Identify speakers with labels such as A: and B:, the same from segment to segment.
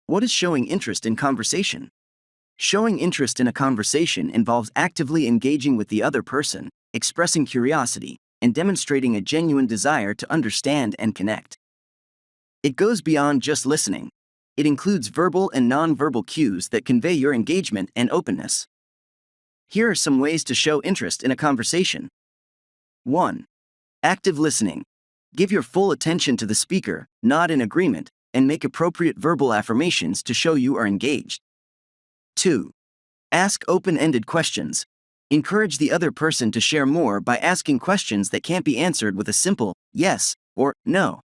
A: What is showing interest in conversation? Showing interest in a conversation involves actively engaging with the other person, expressing curiosity, and demonstrating a genuine desire to understand and connect. It goes beyond just listening. It includes verbal and nonverbal cues that convey your engagement and openness. Here are some ways to show interest in a conversation. 1. Active listening. Give your full attention to the speaker, nod in agreement, and make appropriate verbal affirmations to show you are engaged. 2. Ask open-ended questions. Encourage the other person to share more by asking questions that can't be answered with a simple yes or no.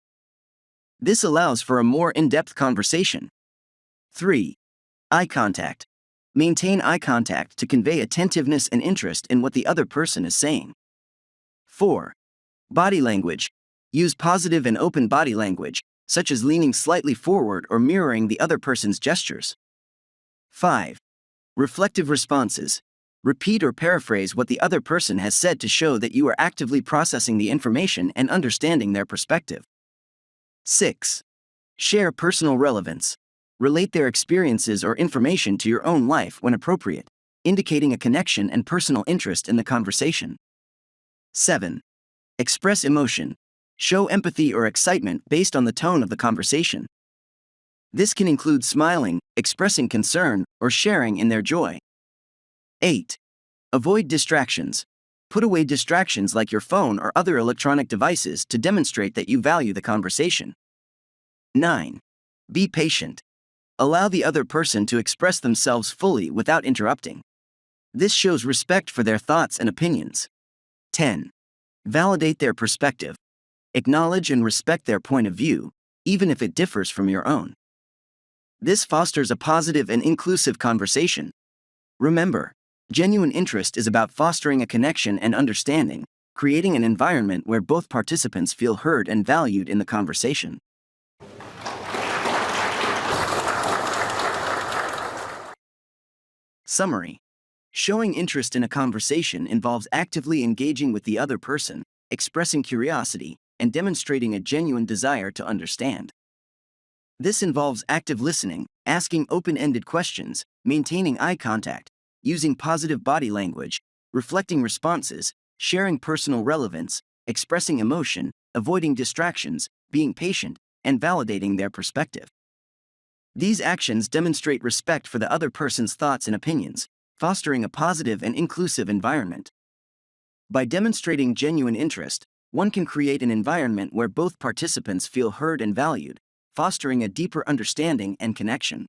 A: This allows for a more in-depth conversation. 3. Eye contact. Maintain eye contact to convey attentiveness and interest in what the other person is saying. 4. Body language. Use positive and open body language, such as leaning slightly forward or mirroring the other person's gestures. 5. Reflective responses. Repeat or paraphrase what the other person has said to show that you are actively processing the information and understanding their perspective. 6. Share personal relevance. Relate their experiences or information to your own life when appropriate, indicating a connection and personal interest in the conversation. 7. Express emotion. Show empathy or excitement based on the tone of the conversation. This can include smiling, expressing concern, or sharing in their joy. 8. Avoid distractions. Put away distractions like your phone or other electronic devices to demonstrate that you value the conversation. 9. Be patient. Allow the other person to express themselves fully without interrupting. This shows respect for their thoughts and opinions. 10. Validate their perspective. Acknowledge and respect their point of view, even if it differs from your own. This fosters a positive and inclusive conversation. Remember, genuine interest is about fostering a connection and understanding, creating an environment where both participants feel heard and valued in the conversation. Summary. Showing interest in a conversation involves actively engaging with the other person, expressing curiosity, and demonstrating a genuine desire to understand. This involves active listening, asking open-ended questions, maintaining eye contact, using positive body language, reflecting responses, sharing personal relevance, expressing emotion, avoiding distractions, being patient, and validating their perspective. These actions demonstrate respect for the other person's thoughts and opinions, fostering a positive and inclusive environment. By demonstrating genuine interest, one can create an environment where both participants feel heard and valued, fostering a deeper understanding and connection.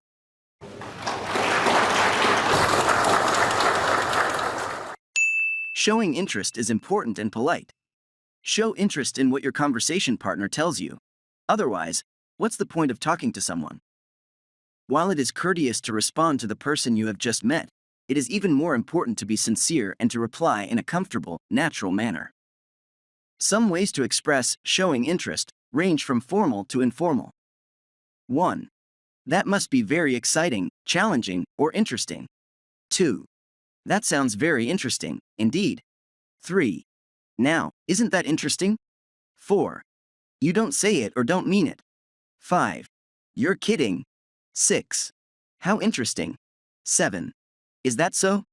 A: Showing interest is important and polite. Show interest in what your conversation partner tells you. Otherwise, what's the point of talking to someone? While it is courteous to respond to the person you have just met, it is even more important to be sincere and to reply in a comfortable, natural manner. Some ways to express showing interest range from formal to informal. 1. That must be very exciting, challenging, or interesting. 2. That sounds very interesting, indeed. 3. Now, isn't that interesting? 4. You don't say it or don't mean it. 5. You're kidding. 6. How interesting. 7. Is that so?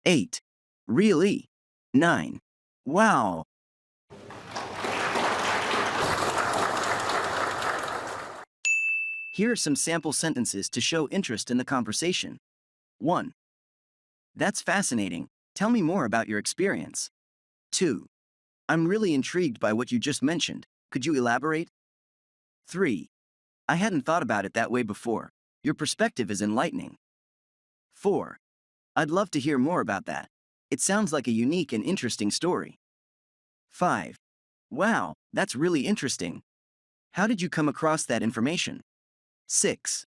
A: 8. Really? 9. Wow. Here are some sample sentences to show interest in the conversation. 1. That's fascinating. Tell me more about your experience. 2. I'm really intrigued by what you just mentioned. Could you elaborate? 3. I hadn't thought about it that way before. Your perspective is enlightening. 4. I'd love to hear more about that. It sounds like a unique and interesting story. 5. Wow, that's really interesting. How did you come across that information? 6.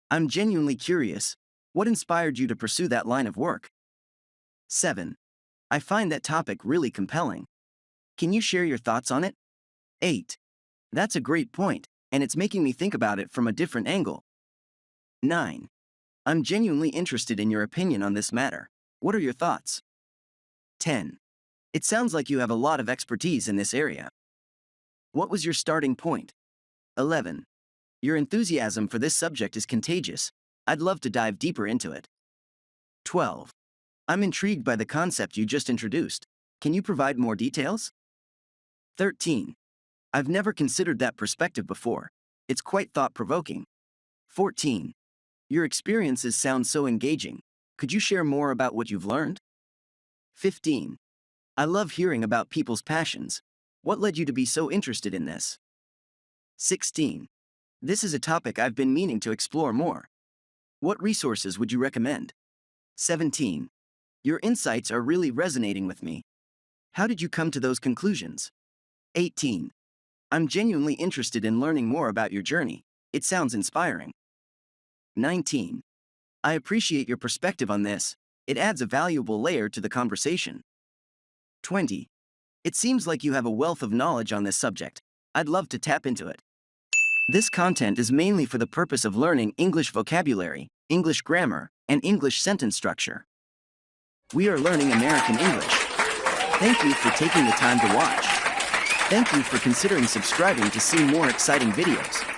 A: I'm genuinely curious. What inspired you to pursue that line of work? 7. I find that topic really compelling. Can you share your thoughts on it? 8. That's a great point, and it's making me think about it from a different angle. 9. I'm genuinely interested in your opinion on this matter. What are your thoughts? 10. It sounds like you have a lot of expertise in this area. What was your starting point? 11. Your enthusiasm for this subject is contagious. I'd love to dive deeper into it. 12. I'm intrigued by the concept you just introduced. Can you provide more details? 13. I've never considered that perspective before. It's quite thought-provoking. 14. Your experiences sound so engaging. Could you share more about what you've learned? 15. I love hearing about people's passions. What led you to be so interested in this? 16. This is a topic I've been meaning to explore more. What resources would you recommend? 17. Your insights are really resonating with me. How did you come to those conclusions? 18. I'm genuinely interested in learning more about your journey. It sounds inspiring. 19. I appreciate your perspective on this. It adds a valuable layer to the conversation. 20. It seems like you have a wealth of knowledge on this subject. I'd love to tap into it. This content is mainly for the purpose of learning English vocabulary, English grammar, and English sentence structure. We are learning American English. Thank you for taking the time to watch. Thank you for considering subscribing to see more exciting videos.